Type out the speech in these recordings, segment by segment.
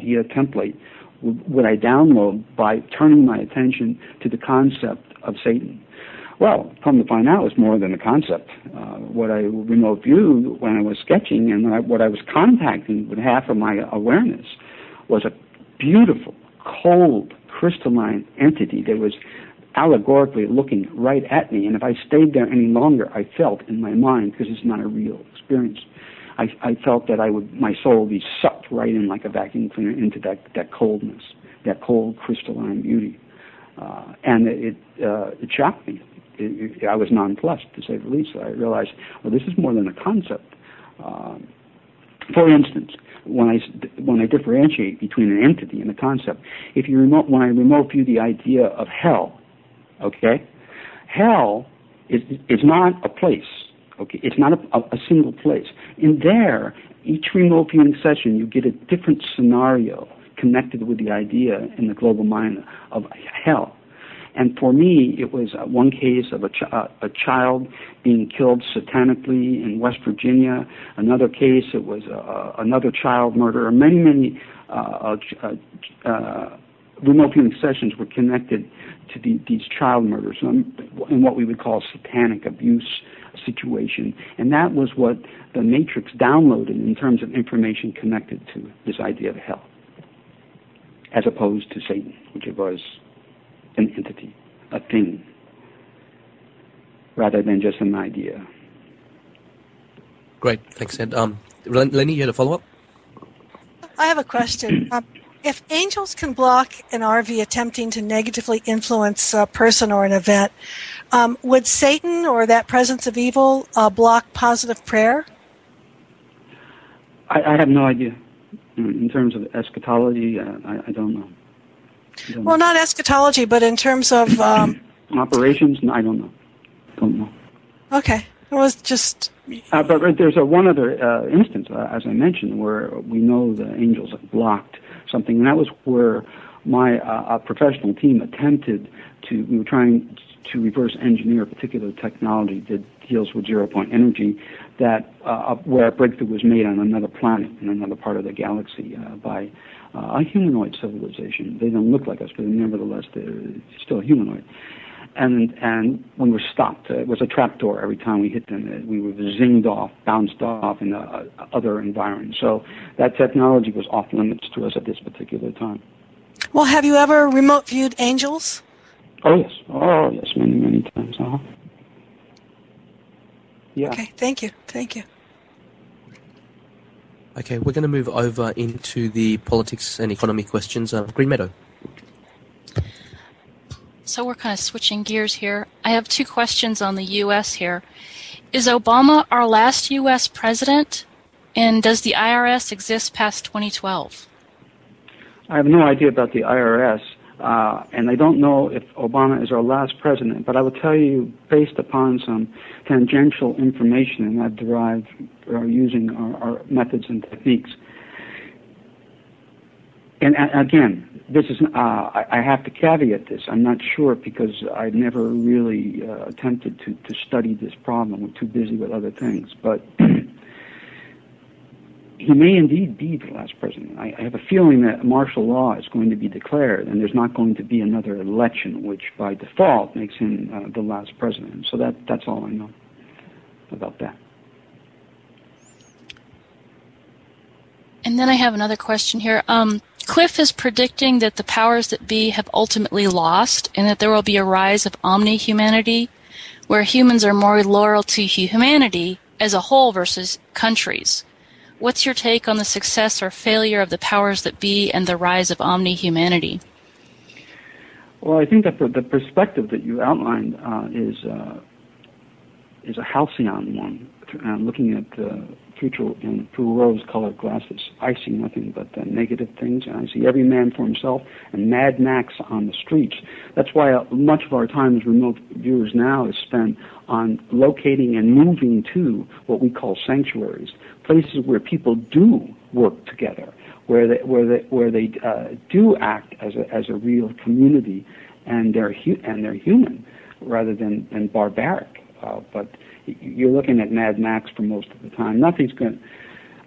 idea template would I download by turning my attention to the concept of Satan? Well, come to find out, it was more than a concept. What I remote viewed when I was sketching and what I was contacting with half of my awareness was a beautiful, cold, crystalline entity that was allegorically looking right at me. And if I stayed there any longer, I felt in my mind, because it's not a real experience, I felt that my soul would be sucked right in like a vacuum cleaner into that coldness, that cold crystalline beauty. And it shocked me. I was nonplussed, to say the least. So I realized, well, this is more than a concept. For instance, when I differentiate between an entity and a concept, when I remote view the idea of hell, okay, hell is not a place. Okay, it's not a single place. In there, each remote viewing session, you get a different scenario connected with the idea in the global mind of hell. And for me, it was one case of a child being killed satanically in West Virginia. Another case, it was another child murder. Many remote viewing sessions were connected to these child murders in what we would call satanic abuse situation. And that was what the Matrix downloaded in terms of information connected to this idea of hell, as opposed to Satan, which it was an entity, a thing, rather than just an idea. Great, thanks, Ed. Lenny, you had a follow-up? I have a question. If angels can block an RV attempting to negatively influence a person or an event, would Satan or that presence of evil block positive prayer? I have no idea. In terms of eschatology, I don't know. Well, not eschatology, but in terms of... operations? No, I don't know. Don't know. Okay. It was just... but there's one other instance, as I mentioned, where we know the angels have blocked something, and that was where my professional team attempted to... We were trying to reverse engineer a particular technology that deals with zero-point energy, that where a breakthrough was made on another planet, in another part of the galaxy, by a humanoid civilization. They don't look like us, but nevertheless, they're still humanoid. And we were stopped. It was a trapdoor every time we hit them. We were zinged off, bounced off in other environments. So that technology was off limits to us at this particular time. Well, have you ever remote viewed angels? Oh, yes, many times. Yeah. Okay, thank you. Okay, we're going to move over into the politics and economy questions. Green Meadow. So we're kind of switching gears here. I have two questions on the U.S. here. Is Obama our last U.S. president? And does the IRS exist past 2012? I have no idea about the IRS. And I don't know if Obama is our last president, but I will tell you, based upon some tangential information that I've derived using our methods and techniques. And again, this is I have to caveat this. I'm not sure because I've never really attempted to study this problem. We're too busy with other things. But he may indeed be the last president. I have a feeling that martial law is going to be declared, and there's not going to be another election, which by default makes him the last president. So that's all I know about that. And then I have another question here. Cliff is predicting that the powers that be have ultimately lost, and that there will be a rise of omni-humanity, where humans are more loyal to humanity as a whole versus countries. What's your take on the success or failure of the powers that be and the rise of omni-humanity? Well, I think that the perspective that you outlined is a halcyon one, looking at the future through rose-colored glasses. I see nothing but negative things, and I see every man for himself and Mad Max on the streets. That's why much of our time as remote viewers now is spent on locating and moving to what we call sanctuaries, places where people do work together, where they do act as a real community, and they're human rather than barbaric. But you're looking at Mad Max for most of the time. Nothing's going.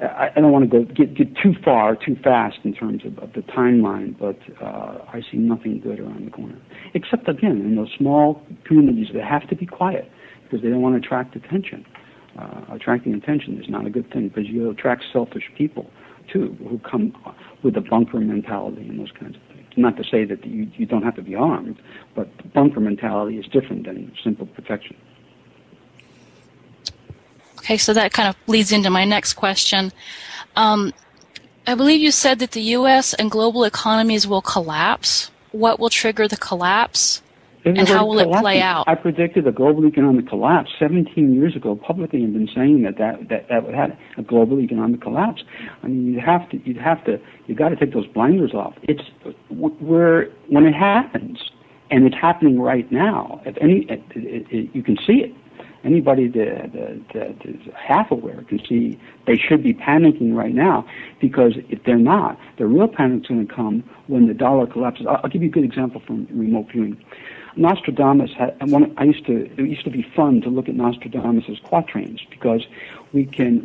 I don't want to get too far too fast in terms of the timeline, but I see nothing good around the corner. Except, again, in those small communities that have to be quiet because they don't want to attract attention. Attracting attention is not a good thing because you attract selfish people, too, who come with a bunker mentality and those kinds of things. Not to say that you don't have to be armed, but the bunker mentality is different than simple protection. Okay, so that kind of leads into my next question. I believe you said that the U.S. and global economies will collapse. What will trigger the collapse, and how will it play out? I predicted a global economic collapse 17 years ago. Publicly, I've been saying that would have a global economic collapse. I mean, you got to take those blinders off. When it happens, and it's happening right now. You can see it. Anybody that is half aware can see they should be panicking right now, because if they're not, the real panic's going to come when the dollar collapses. I'll give you a good example from remote viewing. Nostradamus it used to be fun to look at Nostradamus's quatrains because we can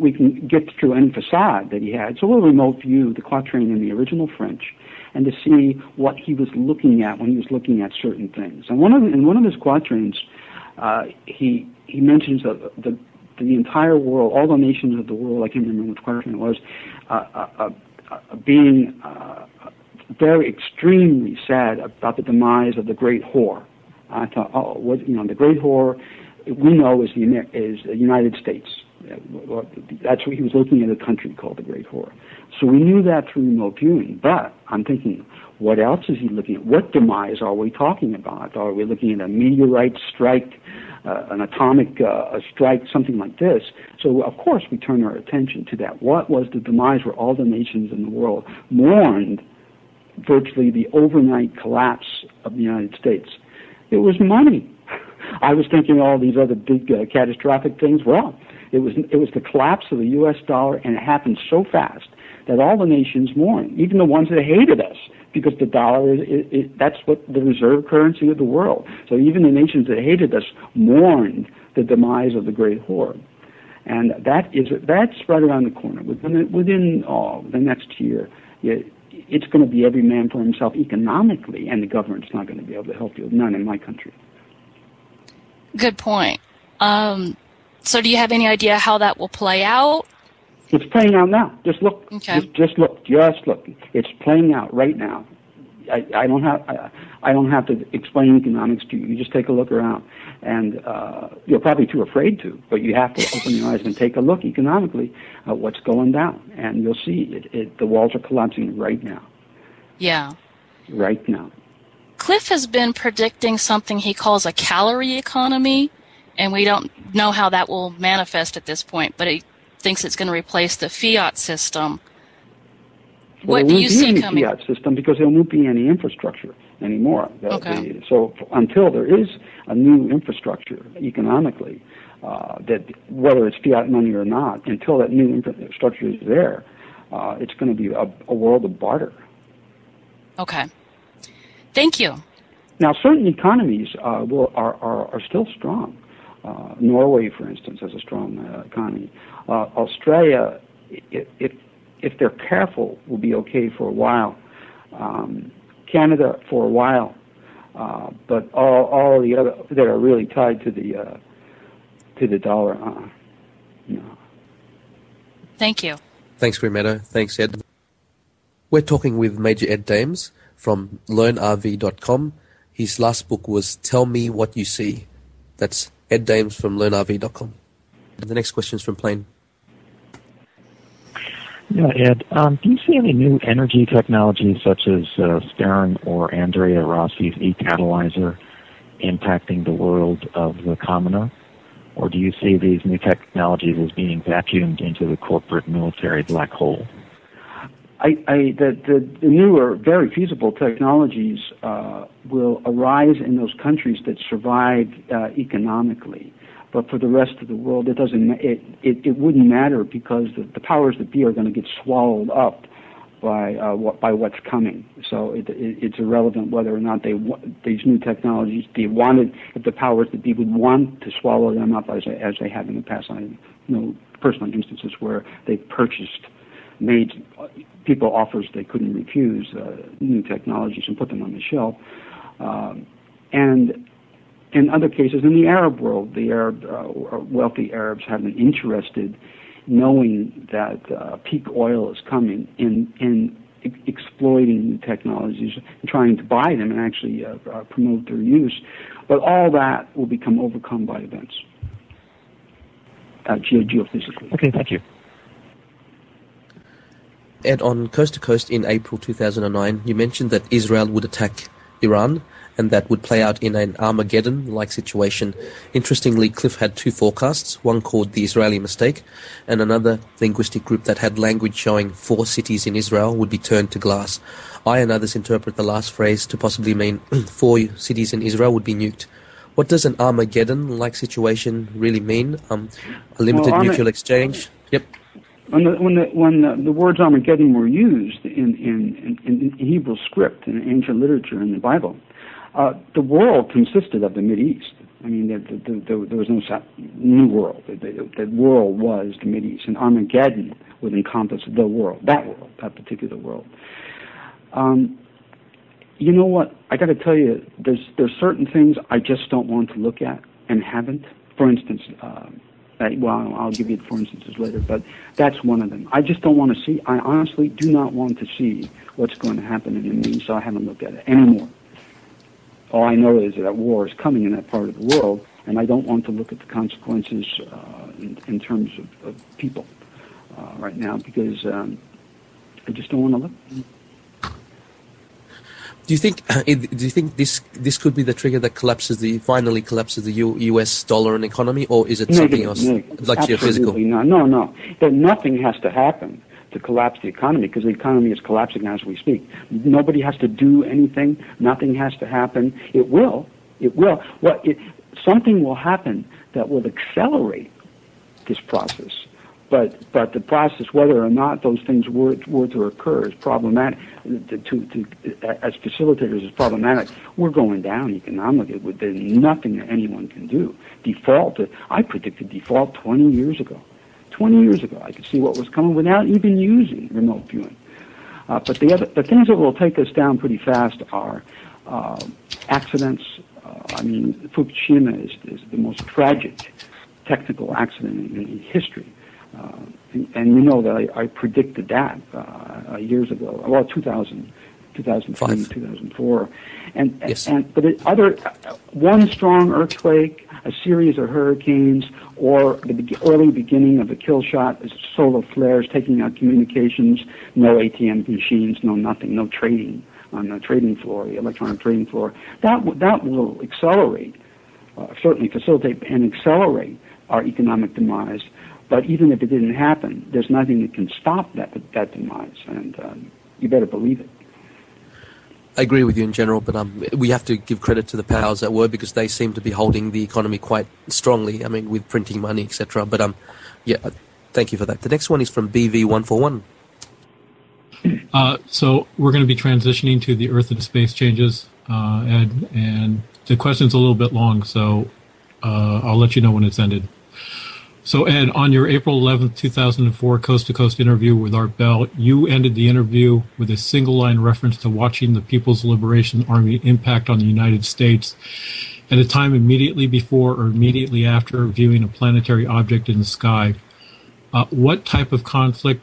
get through any facade that he had. So we'll remote view the quatrain in the original French and to see what he was looking at when he was looking at certain things. And in one of his quatrains, he mentions the entire world, all the nations of the world, I can't remember which quatrain it was, being very extremely sad about the demise of the great whore. I thought, the great whore we know is the United States. That's what he was looking at, a country called the Great Whore. So we knew that through remote viewing, but I'm thinking, what else is he looking at? What demise are we talking about? Are we looking at a meteorite strike, an atomic strike, something like this? So, of course, we turn our attention to that. What was the demise where all the nations in the world mourned virtually the overnight collapse of the United States? It was money. I was thinking all these other big catastrophic things. Well, it was the collapse of the U.S. dollar, and it happened so fast that all the nations mourned, even the ones that hated us, because the dollar that's what the reserve currency of the world. So even the nations that hated us mourned the demise of the great whore. And that's right around the corner. Within the next year, it's going to be every man for himself economically, and the government's not going to be able to help you. None in my country. Good point. So do you have any idea how that will play out? It's playing out now. Just look. Okay. Just look. It's playing out right now. I don't have to explain economics to you. You just take a look around, and you're probably too afraid to, but you have to open your eyes and take a look economically at what's going down, and you'll see the walls are collapsing right now. Yeah. Right now. Cliff has been predicting something he calls a calorie economy, and we don't know how that will manifest at this point, but he thinks it's going to replace the fiat system. Well, what do you see coming? Fiat system, because there won't be any infrastructure anymore. Okay. So until there is a new infrastructure economically, that whether it's fiat money or not, until that new infrastructure is there, it's going to be a world of barter. Okay. Thank you. Now, certain economies are still strong. Norway, for instance, has a strong economy. Australia, if they're careful, will be okay for a while. Canada for a while, but all the other that are really tied to the dollar. No. Thank you. Thanks, Grimetto. Thanks, Ed. We're talking with Major Ed Dames from LearnRV.com. His last book was Tell Me What You See. That's Ed Dames from LearnRV.com. The next question is from Plain. Yeah, Ed, do you see any new energy technologies such as Stern or Andrea Rossi's e-catalyzer impacting the world of the commoner? Or do you see these new technologies as being vacuumed into the corporate military black hole? The newer, very feasible technologies will arise in those countries that survive economically. But for the rest of the world, it wouldn't matter, because the powers that be are going to get swallowed up by what's coming. So it's irrelevant whether or not these new technologies if the powers that be would want to swallow them up as they have in the past. I have no personal instances where they made people offers they couldn't refuse, new technologies, and put them on the shelf. And in other cases, in the Arab world, the wealthy Arabs have been interested, knowing that peak oil is coming, in exploiting new technologies and trying to buy them and actually promote their use. But all that will become overcome by events, geophysically. Okay, thank you. Ed, on Coast to Coast in April 2009, you mentioned that Israel would attack Iran, and that would play out in an Armageddon-like situation. Interestingly, Cliff had two forecasts, one called The Israeli Mistake, and another linguistic group that had language showing 4 cities in Israel would be turned to glass. I and others interpret the last phrase to possibly mean 4 cities in Israel would be nuked. What does an Armageddon-like situation really mean? A limited mutual exchange? Yep. When the words Armageddon were used in Hebrew script, in ancient literature in the Bible, the world consisted of the Mideast. I mean, there was no new world. The world was the Mideast, and Armageddon would encompass the world, that particular world. You know what? I got to tell you, there's certain things I just don't want to look at and haven't. For instance, I'll give you the for instances later, but that's one of them. I just don't want to see. I honestly do not want to see what's going to happen in the Middle East, so I haven't looked at it anymore. All I know is that war is coming in that part of the world, and I don't want to look at the consequences in terms of people right now, because I just don't want to look. Do you think this could be the trigger that finally collapses the U.S. dollar and economy, or is it something else, like geophysical? No. Nothing has to happen to collapse the economy, because the economy is collapsing as we speak. Nobody has to do anything. Nothing has to happen. It will. Something will happen that will accelerate this process. But the process, whether or not those things were to occur, is problematic. As facilitators, is problematic. We're going down economically. There's nothing that anyone can do. I predicted default 20 years ago. 20 years ago, I could see what was coming without even using remote viewing. But the things that will take us down pretty fast are accidents. Fukushima is the most tragic technical accident in history. And you know that I predicted that years ago. Well, 2003, 2004, one strong earthquake, a series of hurricanes, or the early beginning of a kill shot, solar flares taking out communications, no ATM machines, no nothing, no trading on the trading floor, the electronic trading floor. That will accelerate, certainly facilitate and accelerate our economic demise. But even if it didn't happen, there's nothing that can stop that demise, and you better believe it. I agree with you in general, but we have to give credit to the powers that were, because they seem to be holding the economy quite strongly, with printing money, etc. But thank you for that. The next one is from BV141. So we're going to be transitioning to the Earth and space changes, Ed, and the question's a little bit long, so I'll let you know when it's ended. So, Ed, on your April 11th, 2004 coast-to-coast interview with Art Bell, you ended the interview with a single-line reference to watching the People's Liberation Army impact on the United States at a time immediately before or immediately after viewing a planetary object in the sky. What type of conflict